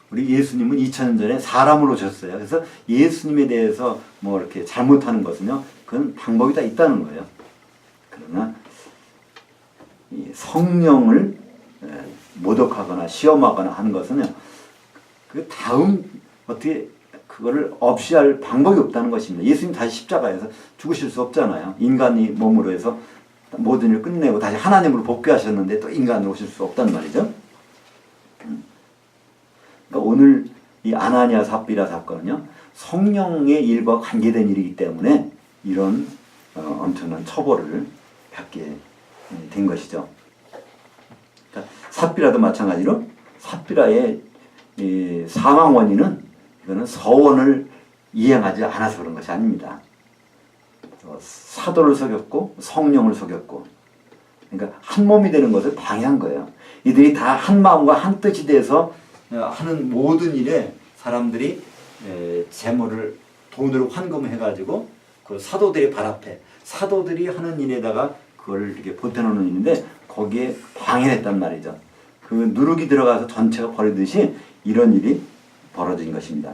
우리 예수님은 2000년 전에 사람으로 오셨어요. 그래서 예수님에 대해서 뭐 이렇게 잘못하는 것은요, 그건 방법이 다 있다는 거예요. 그러나 이 성령을 모독하거나 시험하거나 하는 것은요, 그 다음 어떻게 그거를 없이 할 방법이 없다는 것입니다. 예수님 다시 십자가에서 죽으실 수 없잖아요. 인간이 몸으로 해서 모든 일을 끝내고 다시 하나님으로 복귀하셨는데 또 인간으로 오실 수 없단 말이죠. 그러니까 오늘 이 아나니아 삽비라 사건은요, 성령의 일과 관계된 일이기 때문에 이런 엄청난 처벌을 받게 된 것이죠. 그러니까 삽비라도 마찬가지로 삽비라의 사망 원인은 이거는 서원을 이행하지 않아서 그런 것이 아닙니다. 사도를 속였고 성령을 속였고, 그러니까 한 몸이 되는 것을 방해한 거예요. 이들이 다 한 마음과 한 뜻이 돼서 하는 모든 일에 사람들이 재물을 돈으로 환금해가지고 그 사도들의 발 앞에 사도들이 하는 일에다가 그걸 이렇게 보태놓는 일인데 거기에 방해를 했단 말이죠. 그 누룩이 들어가서 전체가 버리듯이 이런 일이 벌어진 것입니다.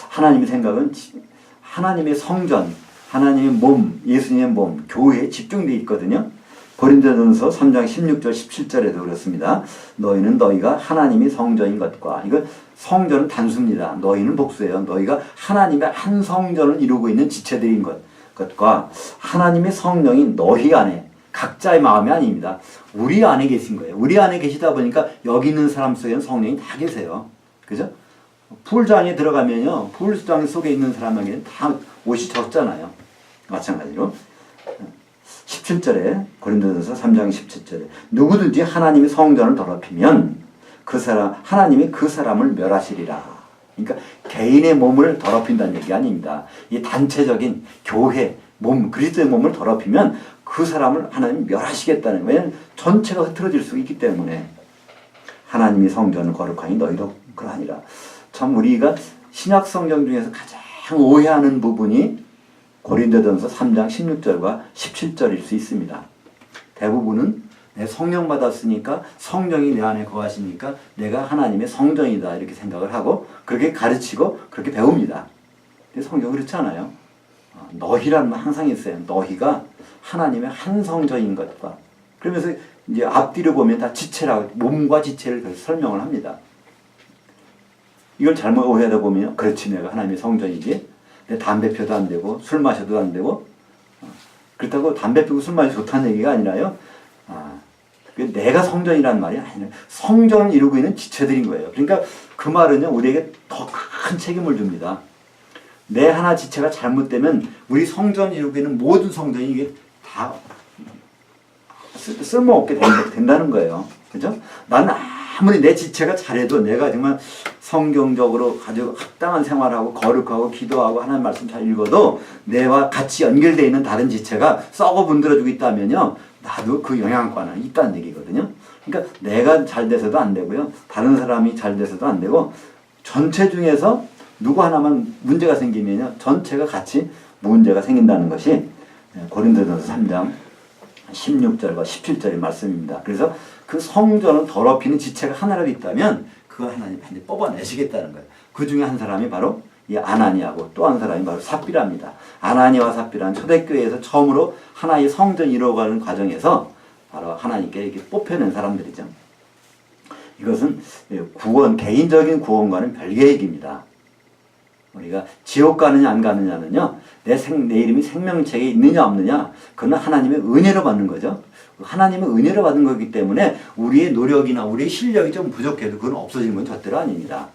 하나님의 생각은 하나님의 성전, 하나님의 몸, 예수님의 몸, 교회에 집중되어 있거든요. 고린도전서 3장 16절 17절에도 그렇습니다. 너희는 너희가 하나님이 성전인 것과, 이건 성전은 단수입니다. 너희는 복수예요. 너희가 하나님의 한 성전을 이루고 있는 지체들인 것과 하나님의 성령이 너희 안에, 각자의 마음이 아닙니다. 우리 안에 계신 거예요. 우리 안에 계시다 보니까 여기 있는 사람 속에는 성령이 다 계세요. 그죠? 풀장에 들어가면요, 풀장 속에 있는 사람에게는 다 옷이 젖잖아요. 마찬가지로 17절에 고린도전서 3장 17절에 누구든지 하나님의 성전을 더럽히면 그 사람, 하나님이 그 사람을 멸하시리라. 그러니까 개인의 몸을 더럽힌다는 얘기 아닙니다. 이 단체적인 교회, 몸, 그리스도의 몸을 더럽히면 그 사람을 하나님이 멸하시겠다는 거예요. 왜냐하면 전체가 흐트러질 수 있기 때문에. 하나님이 성전을 거룩하니 너희도 그러하니라. 참 우리가 신약 성경 중에서 가장 오해하는 부분이 고린도전서 3장 16절과 17절일 수 있습니다. 대부분은 내 성령 받았으니까 성령이 내 안에 거하시니까 내가 하나님의 성전이다 이렇게 생각을 하고 그렇게 가르치고 그렇게 배웁니다. 근데 성경은 그렇지 않아요. 너희라는 말 항상 있어요. 너희가 하나님의 한 성전인 것과, 그러면서 이제 앞뒤로 보면 다 지체라고, 몸과 지체를 설명을 합니다. 이걸 잘못 오해하다 보면 그렇지 내가 하나님의 성전이지, 내 담배 펴도 안 되고 술 마셔도 안 되고, 그렇다고 담배 피우고 술 마셔도 좋다는 얘기가 아니라요, 내가 성전이란 말이 아니라 성전을 이루고 있는 지체들인 거예요. 그러니까 그 말은요, 우리에게 더 큰 책임을 줍니다. 내 하나 지체가 잘못되면 우리 성전을 이루고 있는 모든 성전이 이게 다 쓸모없게 된다는 거예요. 그죠? 나는 아무리 내 지체가 잘해도 내가 정말 성경적으로 아주 합당한 생활하고 거룩하고 기도하고 하나님 말씀 잘 읽어도 내와 같이 연결되어 있는 다른 지체가 썩어 문드러지고 있다면요, 나도 그 영향권은 있다는 얘기거든요. 그러니까 내가 잘 돼서도 안 되고요, 다른 사람이 잘 돼서도 안 되고, 전체 중에서 누구 하나만 문제가 생기면요, 전체가 같이 문제가 생긴다는 것이 고린도전서 3장 16절과 17절의 말씀입니다. 그래서 그 성전을 더럽히는 지체가 하나라도 있다면 그 하나님 반드시 뽑아내시겠다는 거예요. 그 중에 한 사람이 바로 이 아나니아고 또 한 사람이 바로 삽비라입니다. 아나니아와 삽비라는 초대교회에서 처음으로 하나의 성전이 이루어가는 과정에서 바로 하나님께 이렇게 뽑혀낸 사람들이죠. 이것은 구원, 개인적인 구원과는 별개의 얘기입니다. 우리가 지옥 가느냐 안 가느냐는요, 내 이름이 생명책에 있느냐 없느냐, 그건 하나님의 은혜로 받는 거죠. 하나님의 은혜로 받은 거기 때문에 우리의 노력이나 우리의 실력이 좀 부족해도 그건 없어지는 건 절대로 아닙니다.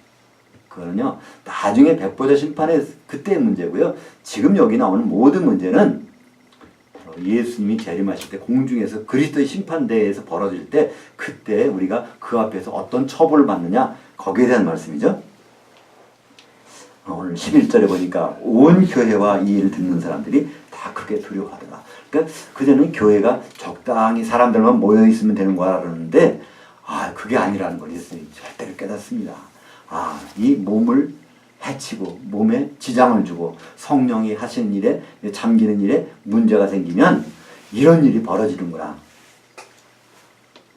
그거는요, 나중에 백보자 심판의 그때의 문제고요. 지금 여기 나오는 모든 문제는 예수님이 재림하실 때 공중에서 그리스도의 심판대에서 벌어질 때, 그때 우리가 그 앞에서 어떤 처벌을 받느냐, 거기에 대한 말씀이죠. 오늘 11절에 보니까 온 교회와 이 일을 듣는 사람들이 다 크게 두려워하더라. 그러니까 그전에는 교회가 적당히 사람들만 모여 있으면 되는 거라는데, 그게 아니라는 걸 예수님이 절대로 깨닫습니다. 이 몸을 해치고 몸에 지장을 주고 성령이 하시는 일에, 잠기는 일에 문제가 생기면 이런 일이 벌어지는구나.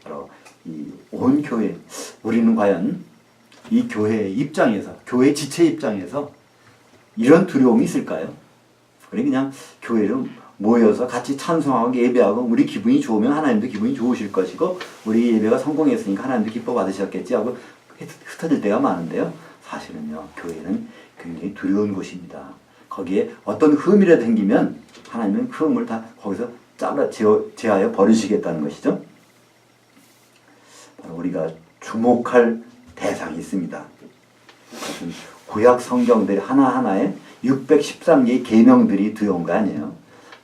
바로 이 온 교회, 우리는 과연 이 교회의 입장에서, 교회 지체 입장에서 이런 두려움이 있을까요? 그냥 교회를 모여서 같이 찬송하고 예배하고 우리 기분이 좋으면 하나님도 기분이 좋으실 것이고, 우리 예배가 성공했으니까 하나님도 기뻐 받으셨겠지 하고 흩어질 때가 많은데요. 사실은요, 교회는 굉장히 두려운 곳입니다. 거기에 어떤 흠이라도 생기면 하나님은 그 흠을 다 거기서 잘라 제하여 버리시겠다는 것이죠. 바로 우리가 주목할 대상이 있습니다. 구약 성경들이 하나하나에 613개의 계명들이 들어온 거 아니에요.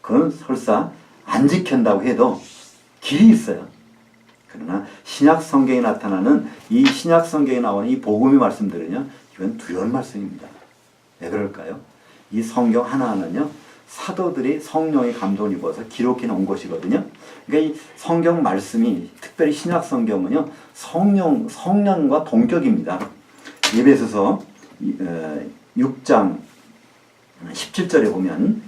그건 설사 안 지킨다고 해도 길이 있어요. 그러나 신약 성경에 나타나는, 이 신약 성경에 나오는 이 복음의 말씀들은요, 이건 두려운 말씀입니다. 왜 그럴까요? 이 성경 하나하나는요, 사도들이 성령의 감동을 입어서 기록해 놓은 것이거든요. 그러니까 이 성경 말씀이, 특별히 신약 성경은요, 성령과 동격입니다. 에베소서 6장 17절에 보면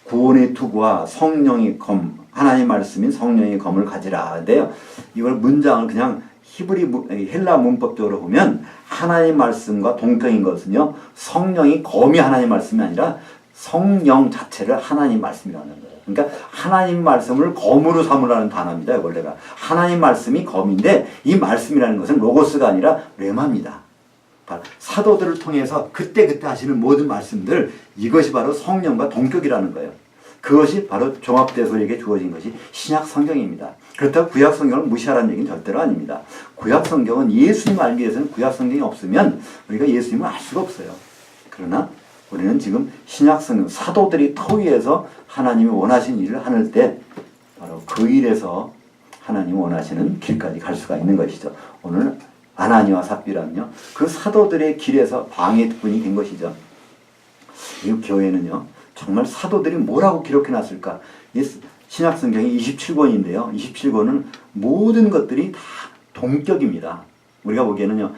구원의 투구와 성령의 검, 하나님의 말씀인 성령의 검을 가지라. 근데요, 이걸 문장을 그냥 헬라 문법적으로 보면 하나님의 말씀과 동격인 것은요, 성령이 검이 하나님의 말씀이 아니라 성령 자체를 하나님 말씀이라는 거예요. 그러니까 하나님 말씀을 검으로 삼으라는 단어입니다. 원래가 하나님 말씀이 검인데, 이 말씀이라는 것은 로고스가 아니라 레마입니다. 사도들을 통해서 그때그때 하시는 모든 말씀들, 이것이 바로 성령과 동격이라는 거예요. 그것이 바로 종합돼서 우리에게 주어진 것이 신약 성경입니다. 그렇다고 구약 성경을 무시하라는 얘기는 절대로 아닙니다. 구약 성경은 예수님을 알기 위해서는 구약 성경이 없으면 우리가 예수님을 알 수가 없어요. 그러나 우리는 지금 신약 성경, 사도들이 터 위에서 하나님이 원하신 일을 하는 때, 바로 그 일에서 하나님이 원하시는 길까지 갈 수가 있는 것이죠. 오늘 아나니와 삽비라는요, 그 사도들의 길에서 방해꾼이 된 것이죠. 이 교회는요, 정말 사도들이 뭐라고 기록해 놨을까? 신약 성경이 27권인데요. 27권은 모든 것들이 다 동격입니다. 우리가 보기에는요,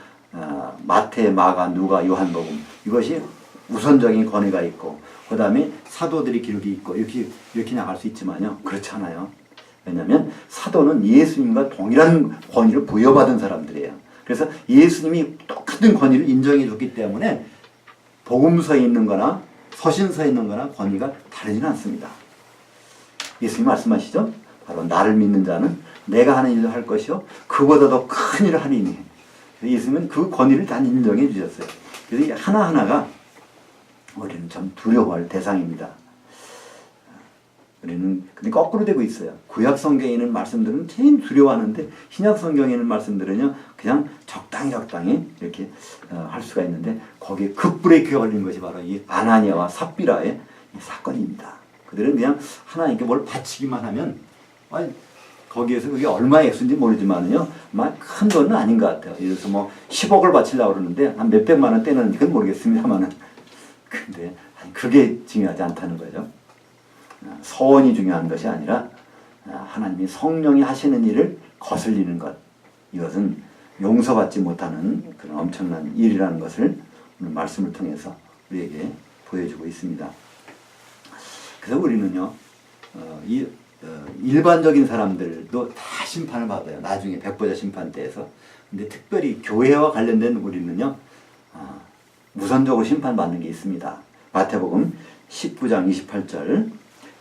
마태, 마가, 누가, 요한복음, 이것이 우선적인 권위가 있고, 그 다음에 사도들의 기록이 있고, 이렇게 나갈 수 있지만요, 그렇지 않아요. 왜냐하면 사도는 예수님과 동일한 권위를 부여받은 사람들이에요. 그래서 예수님이 똑같은 권위를 인정해 줬기 때문에 복음서에 있는 거나 서신서에 있는 거나 권위가 다르지는 않습니다. 예수님 말씀하시죠? 바로 나를 믿는 자는 내가 하는 일을 할 것이요 그보다 더 큰 일을 하리니. 예수님은 그 권위를 다 인정해 주셨어요. 그래서 하나하나가 우리는 참 두려워할 대상입니다. 우리는 근데 거꾸로 되고 있어요. 구약 성경에 있는 말씀들은 제일 두려워하는데, 신약 성경에 있는 말씀들은요, 그냥 적당히 이렇게 할 수가 있는데, 거기에 급브레이크가 걸린 것이 바로 이 아나니아와 삽비라의 이 사건입니다. 그들은 그냥 하나님께 뭘 바치기만 하면, 거기에서 그게 얼마의 액수인지 모르지만요, 큰 돈은 아닌 것 같아요. 예를 들어서 뭐 10억을 바치려고 그러는데 한 몇백만 원 떼는 건 모르겠습니다만은, 근데 그게 중요하지 않다는 거죠. 서원이 중요한 것이 아니라 하나님이 성령이 하시는 일을 거슬리는 것, 이것은 용서받지 못하는 그런 엄청난 일이라는 것을 오늘 말씀을 통해서 우리에게 보여주고 있습니다. 그래서 우리는요, 일반적인 사람들도 다 심판을 받아요. 나중에 백보자 심판 때에서. 근데 특별히 교회와 관련된 우리는요, 우선적으로 심판받는 게 있습니다. 마태복음 19장 28절,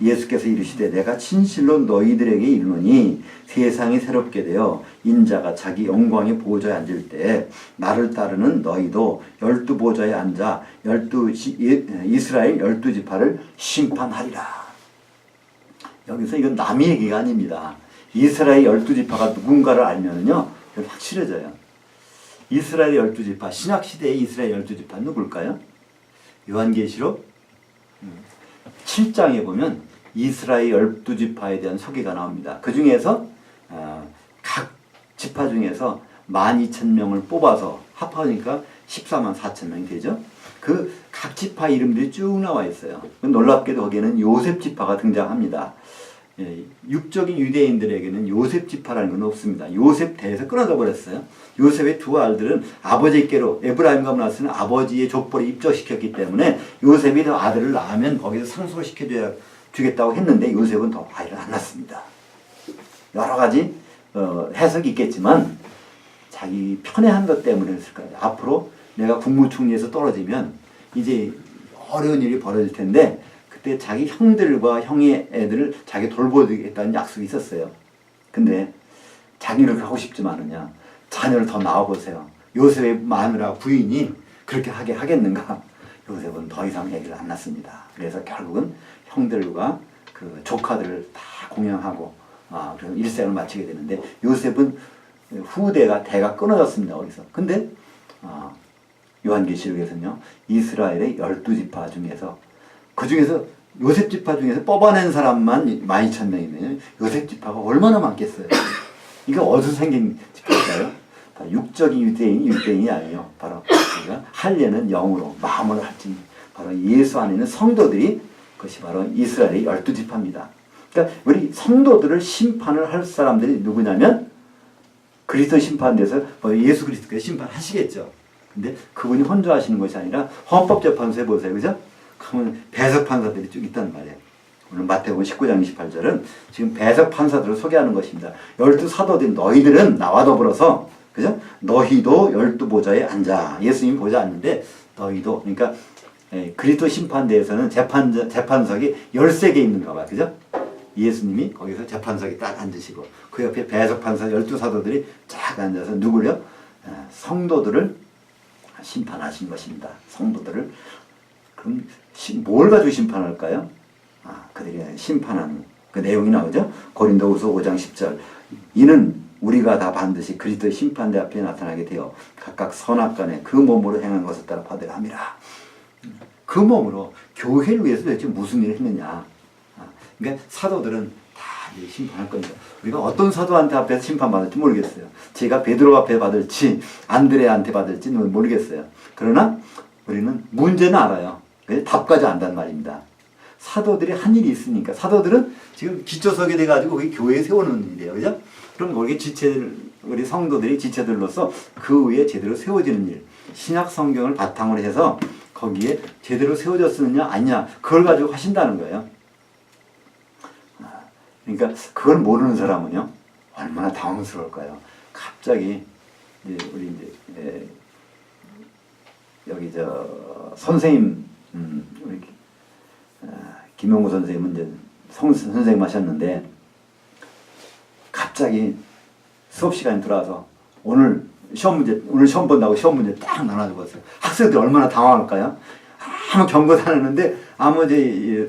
예수께서 이르시되 내가 진실로 너희들에게 이르노니 세상이 새롭게 되어 인자가 자기 영광의 보좌에 앉을 때 나를 따르는 너희도 12보좌에 앉아 이스라엘 12지파를 심판하리라. 여기서 이건 남의 얘기가 아닙니다. 이스라엘 12지파가 누군가를 알면은요 확실해져요. 이스라엘 12지파, 신약시대의 이스라엘 12지파는 누굴까요? 요한계시록 7장에 보면 이스라엘 12지파에 대한 소개가 나옵니다. 그 중에서 각 지파 중에서 12,000명을 뽑아서 합하니까 14만 4천 명이 되죠. 그 각 지파 이름들이 쭉 나와 있어요. 놀랍게도 거기에는 요셉 지파가 등장합니다. 육적인 유대인들에게는 요셉 지파라는 건 없습니다. 요셉 대에서 끊어져 버렸어요. 요셉의 두 아들은 아버지께로 에브라임과 나스는 아버지의 족보를 입적시켰기 때문에 요셉이 더 아들을 낳으면 거기서 상속시켜 주겠다고 했는데 요셉은 더 아이를 안 낳습니다. 여러 가지 해석이 있겠지만 자기 편애한 것 때문에 했을 거예요. 앞으로 내가 국무총리에서 떨어지면 이제 어려운 일이 벌어질 텐데 그때 자기 형들과 형의 애들을 자기 돌보겠다는 약속이 있었어요. 근데 자기를 하고 싶지만 않으냐. 자녀를 더 낳아보세요. 요셉의 마누라 부인이 그렇게 하게 하겠는가. 요셉은 더 이상 애기를 안 낳습니다. 그래서 결국은 형들과 그 조카들을 다 공양하고 그래서 일생을 마치게 되는데 요셉은 대가 끊어졌습니다. 어디서. 근데 요한계시록에서는요. 이스라엘의 12지파 중에서 그 중에서 요셉 지파 중에서 뽑아낸 사람만 12,000명이면 요셉 지파가 얼마나 많겠어요. 이게 어디서 생긴 지파일까요? 육적인 유대인이 아니에요. 바로 우리가 할례는 영으로 마음으로 할지 바로 예수 안에 있는 성도들이 그것이 바로 이스라엘의 12지파입니다. 그러니까 우리 성도들을 심판을 할 사람들이 누구냐면 그리스도 심판돼서 예수 그리스도께서 심판하시겠죠. 근데 그분이 혼자 하시는 것이 아니라 헌법재판소에 보세요. 그죠? 그러면 배석 판사들이 쭉 있단 말이에요. 오늘 마태복음 19장 28절은 지금 배석 판사들을 소개하는 것입니다. 12사도들 너희들은 나와 더불어서 그죠? 너희도 12보좌에 앉아. 예수님 보좌 앉는데 너희도 그러니까 그리스도 심판대에서는 재판석이 13개 있는가 봐요. 그죠? 예수님이 거기서 재판석에 딱 앉으시고 그 옆에 배석 판사 12사도들이 쫙 앉아서 누구요? 성도들을 심판하신 것입니다. 성도들을. 그럼 뭘 가지고 심판할까요? 그들이 심판하는 그 내용이 나오죠. 고린도후서 5장 10절. 이는 우리가 다 반드시 그리스도의 심판대 앞에 나타나게 되어 각각 선악간에 그 몸으로 행한 것을 따라 받으라 함이라. 그 몸으로 교회를 위해서 도대체 무슨 일을 했느냐. 그러니까 사도들은 다 심판할 겁니다. 우리가 어떤 사도한테 앞에서 심판받을지 모르겠어요. 제가 베드로 앞에 받을지 안드레한테 받을지는 모르겠어요. 그러나 우리는 문제는 알아요. 답까지 안단 말입니다. 사도들이 한 일이 있으니까 사도들은 지금 기초석이 돼가지고 거기 교회에 세우는 일이에요. 그죠? 그럼 거기 우리 성도들이 지체들로서 그 위에 제대로 세워지는 일. 신약 성경을 바탕으로 해서 거기에 제대로 세워졌느냐 아니냐 그걸 가지고 하신다는 거예요. 그러니까 그걸 모르는 사람은요 얼마나 당황스러울까요? 갑자기 우리 여기 선생님 우리 김용구 선생님은 이제 선생님 하셨는데 갑자기 수업 시간에 들어와서 오늘 시험 본다고 시험 문제 딱 나눠줘봤어요. 학생들이 얼마나 당황할까요? 아무 경고도 안 했는데 아무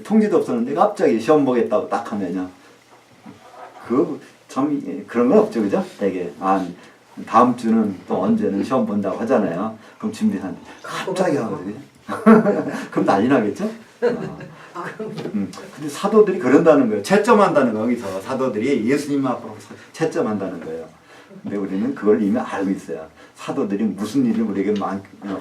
통지도 없었는데 갑자기 시험 보겠다고 딱 하면요. 그런 건 없죠, 그죠? 되게 다음 주는 또 언제는 시험 본다고 하잖아요. 그럼 준비한 갑자기 하거든요. 그럼 난리 나겠죠? 근데 사도들이 그런다는 거예요. 채점한다는 거예요. 여기서 사도들이 예수님 앞으로 채점한다는 거예요. 근데 우리는 그걸 이미 알고 있어요. 사도들이 무슨 일을 우리에게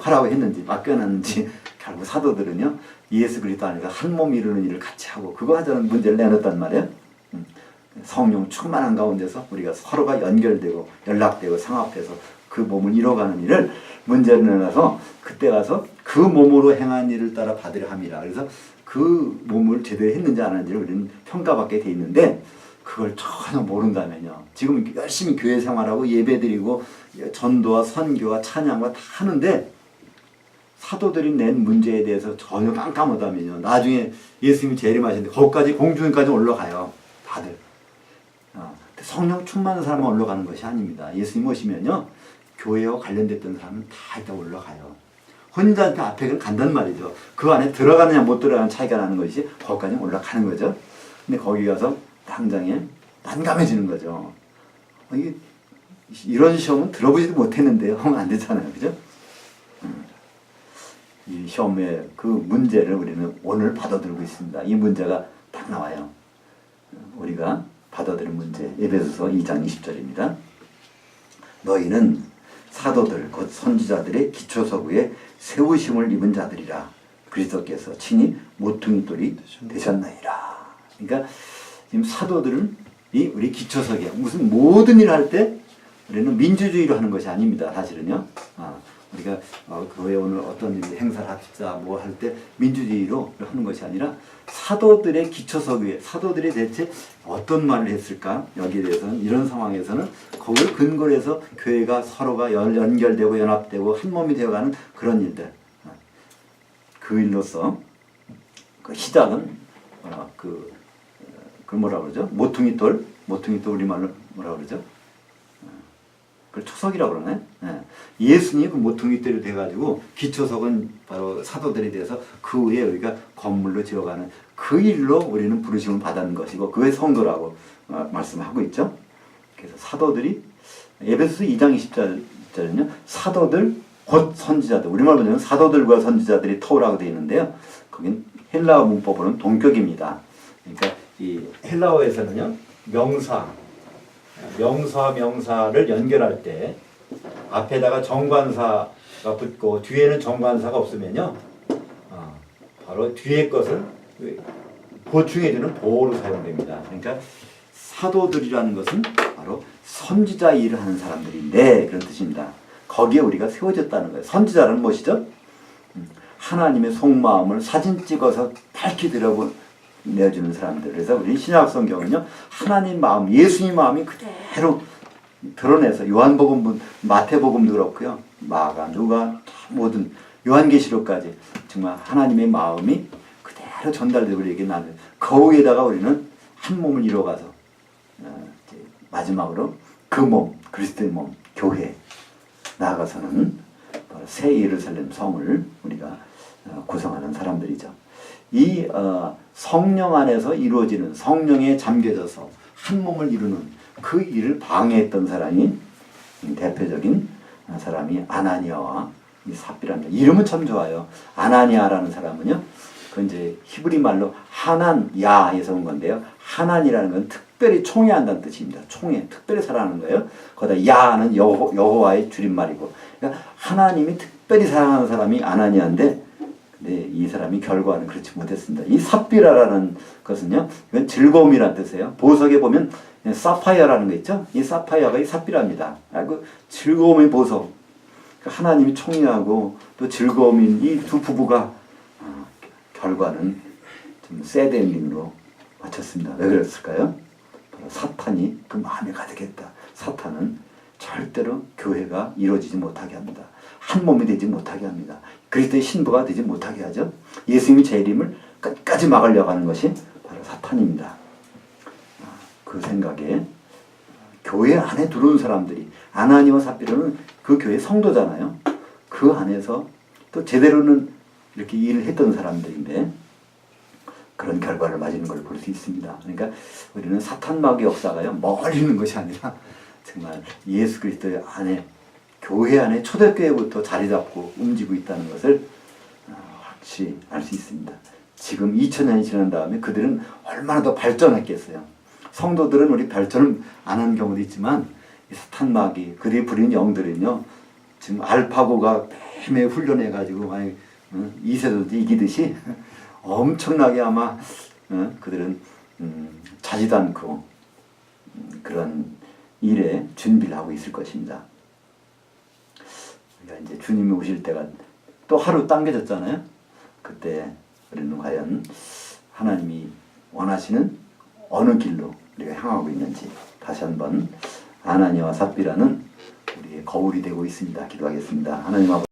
하라고 했는지 맡겨놨는지 결국 사도들은요 예수 그리스도 안에서 한 몸 이루는 일을 같이 하고 그거 하자는 문제를 내놨단 말이에요. 성령 충만한 가운데서 우리가 서로가 연결되고 연락되고 상합해서 그 몸을 이뤄가는 일을 문제를 내놔서 그때 가서 그 몸으로 행한 일을 따라 받으려 함이라. 그래서 그 몸을 제대로 했는지 안 했는지를 우리는 평가받게 돼 있는데 그걸 전혀 모른다면요. 지금 열심히 교회 생활하고 예배드리고 전도와 선교와 찬양과 다 하는데 사도들이 낸 문제에 대해서 전혀 깜깜하다면요. 나중에 예수님이 재림하시는데 거기까지 공중까지 올라가요. 다들. 성령 충만한 사람만 올라가는 것이 아닙니다. 예수님 오시면요. 교회와 관련됐던 사람은 다 이따 올라가요. 혼자한테 앞에 간단 말이죠. 그 안에 들어가느냐 못 들어가는 차이가 나는 것이 거기까지 올라가는 거죠. 근데 거기 가서 당장에 난감해지는 거죠. 이게 이런 시험은 들어보지도 못했는데요. 하면 안 되잖아요. 그죠? 이 시험의 그 문제를 우리는 오늘 받아들고 있습니다. 이 문제가 딱 나와요. 우리가 받아들인 문제, 에베소서 2장 20절입니다. 너희는 사도들 곧 선지자들의 기초서구에 세우심을 입은 자들이라 그리스도께서 친히 모퉁이돌이 되셨나이다. 그러니까 지금 사도들은 우리 기초석에 무슨 모든 일을 할 때 우리는 민주주의로 하는 것이 아닙니다. 사실은요. 우리가 교회 오늘 어떤 일 행사를 합시다 뭐 할 때 민주주의로 하는 것이 아니라 사도들의 기초석에 사도들이 대체 어떤 말을 했을까 여기에 대해서는 이런 상황에서는 그걸 근거로 해서 교회가 서로가 연결되고 연합되고 한 몸이 되어가는 그런 일들 그 일로서 그 시작은 그 뭐라 그러죠? 모퉁이돌 우리말로 뭐라 그러죠? 그걸 초석이라고 그러네. 예수님이 그 모퉁이돌이 돼가지고 기초석은 바로 사도들에 대해서 그 위에 우리가 건물로 지어가는 그 일로 우리는 부르심을 받는 것이고 그게 성도라고 말씀하고 있죠. 그래서 사도들이 에베소서 2장 20절은요. 사도들 곧 선지자들 우리말로 하면 사도들과 선지자들이 터라고 되어 있는데요. 거긴 헬라어 문법으로는 동격입니다. 그러니까 이 헬라어에서는요. 명사를 연결할 때 앞에다가 정관사가 붙고 뒤에는 정관사가 없으면요. 바로 뒤에 것을 보충해주는 보호로 사용됩니다. 그러니까 사도들이라는 것은 바로 선지자 일을 하는 사람들인데 그런 뜻입니다. 거기에 우리가 세워졌다는 거예요. 선지자는 무엇이죠? 하나님의 속마음을 사진 찍어서 밝히 내어주는 사람들. 그래서 우리 신약 성경은요, 하나님 마음, 예수님 마음이 그대로 드러내서 요한복음, 마태복음도 그렇고요, 마가, 누가 모든 요한계시록까지 정말 하나님의 마음이 그대로 전달되고 우리에게 나는 거기에다가 우리는 한 몸을 이루어가서 마지막으로 그 몸, 그리스도의 몸, 교회 나아가서는 바로 새 예루살렘 성을 우리가 구성하는 사람들이죠. 이 성령 안에서 이루어지는 성령에 잠겨져서 한 몸을 이루는 그 일을 방해했던 사람이 대표적인 사람이 아나니아와 이 삽비라입니다. 이름은 참 좋아요. 아나니아라는 사람은요. 그 이제 히브리 말로 하난야에서 온 건데요. 하난이라는 건 특별히 총애한다는 뜻입니다. 총애, 특별히 사랑하는 거예요. 거기다 야는 여호와의 줄임말이고. 그러니까 하나님이 특별히 사랑하는 사람이 아나니아인데 네, 이 사람이 결과는 그렇지 못했습니다. 이 삽비라라는 것은요, 이건 즐거움이라는 뜻이에요. 보석에 보면 사파이어라는 거 있죠? 이 사파이어가 이 삽비랍니다. 그 즐거움의 보석. 하나님이 총애하고 또 즐거움인 이 두 부부가 결과는 좀 새드 엔딩으로 마쳤습니다. 왜 그랬을까요? 바로 사탄이 그 마음에 가득했다. 사탄은 절대로 교회가 이루어지지 못하게 합니다. 한 몸이 되지 못하게 합니다. 그리스도의 신부가 되지 못하게 하죠. 예수님이 재림을 끝까지 막으려고 하는 것이 바로 사탄입니다. 그 생각에 교회 안에 들어온 사람들이 아나니와 삽비라는 그 교회 성도잖아요. 그 안에서 또 제대로는 이렇게 일을 했던 사람들인데 그런 결과를 맞이는 걸 볼 수 있습니다. 그러니까 우리는 사탄마귀 역사가요 멀리 있는 것이 아니라 정말 예수 그리스도의 안에 교회 안에 초대교회부터 자리 잡고 움직이고 있다는 것을 확실히 알 수 있습니다. 지금 2000년이 지난 다음에 그들은 얼마나 더 발전했겠어요. 성도들은 우리 발전을 안 하는 경우도 있지만 이 사탄마귀 그들이 부리는 영들은요 지금 알파고가 매매 훈련해가지고 많이 2세도 이기듯이 엄청나게 아마 그들은 자지도 않고 그런 일에 준비를 하고 있을 것입니다. 그러니까 이제 주님이 오실 때가 또 하루 당겨졌잖아요. 그때 우리는 과연 하나님이 원하시는 어느 길로 우리가 향하고 있는지 다시 한번 아나니아와 삽비라는 우리의 거울이 되고 있습니다. 기도하겠습니다. 하나님 아버지